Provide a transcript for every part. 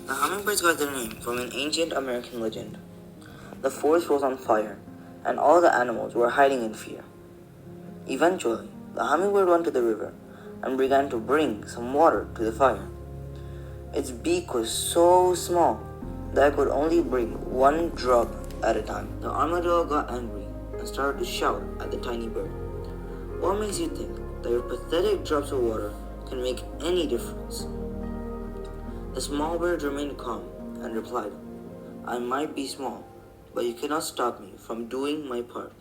The hummingbirds got their name from an ancient American legend. The forest was on fire, and all the animals were hiding in fear. Eventually, the hummingbird went to the river and began to bring some water to the fire. Its beak was so small that it could only bring one drop at a time. The armadillo got angry and started to shout at the tiny bird. What makes you think that your pathetic drops of water can make any difference? The small bird remained calm and replied, I might be small, but you cannot stop me from doing my part.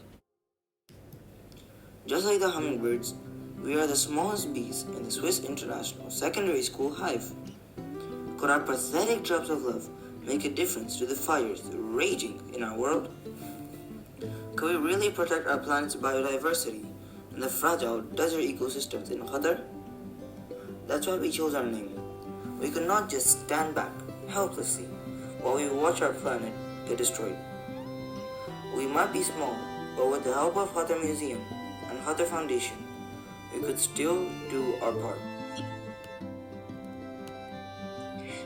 Just like the hummingbirds, we are the smallest bees in the Swiss International Secondary School hive. Could our pathetic drops of love make a difference to the fires raging in our world? Could we really protect our planet's biodiversity and the fragile desert ecosystems in Qatar? That's why we chose our name. We could not just stand back helplessly while we watch our planet get destroyed. We might be small, but with the help of Qatar Museum and Qatar Foundation, we could still do our part.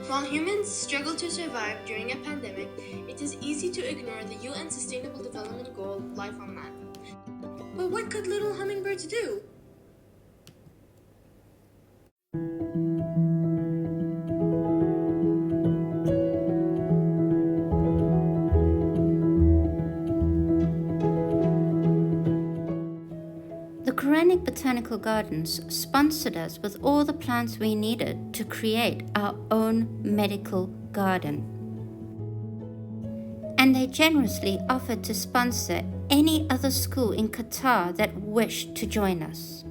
While humans struggle to survive during a pandemic, it is easy to ignore the UN Sustainable Development Goal, Life on Land. But what could little hummingbirds do? The Quranic Botanical Gardens sponsored us with all the plants we needed to create our own medical garden. And they generously offered to sponsor any other school in Qatar that wished to join us.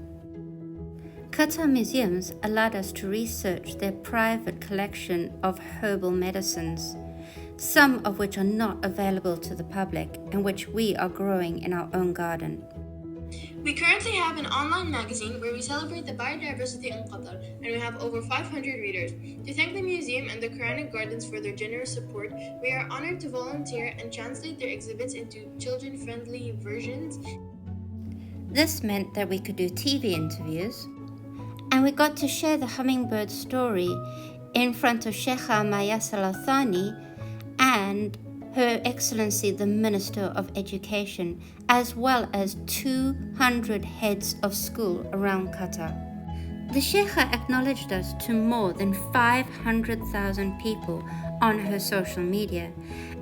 Qatar Museums allowed us to research their private collection of herbal medicines, some of which are not available to the public and which we are growing in our own garden. We currently have an online magazine where we celebrate the biodiversity in Qatar, and we have over 500 readers. To thank the museum and the Quranic Gardens for their generous support, we are honored to volunteer and translate their exhibits into children-friendly versions. This meant that we could do TV interviews, and we got to share the hummingbird story in front of Sheikha Maya Salathani and Her Excellency the Minister of Education, as well as 200 heads of school around Qatar. The Sheikha acknowledged us to more than 500,000 people on her social media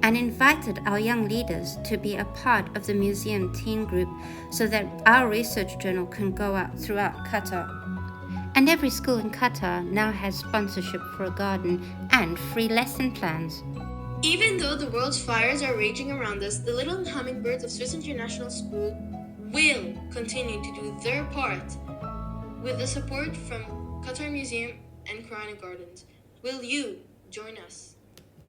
and invited our young leaders to be a part of the museum team group so that our research journal can go out throughout Qatar. And every school in Qatar now has sponsorship for a garden and free lesson plans. Even though the world's fires are raging around us, the little hummingbirds of Swiss International School will continue to do their part with the support from Qatar Museum and Quranic Gardens. Will you join us?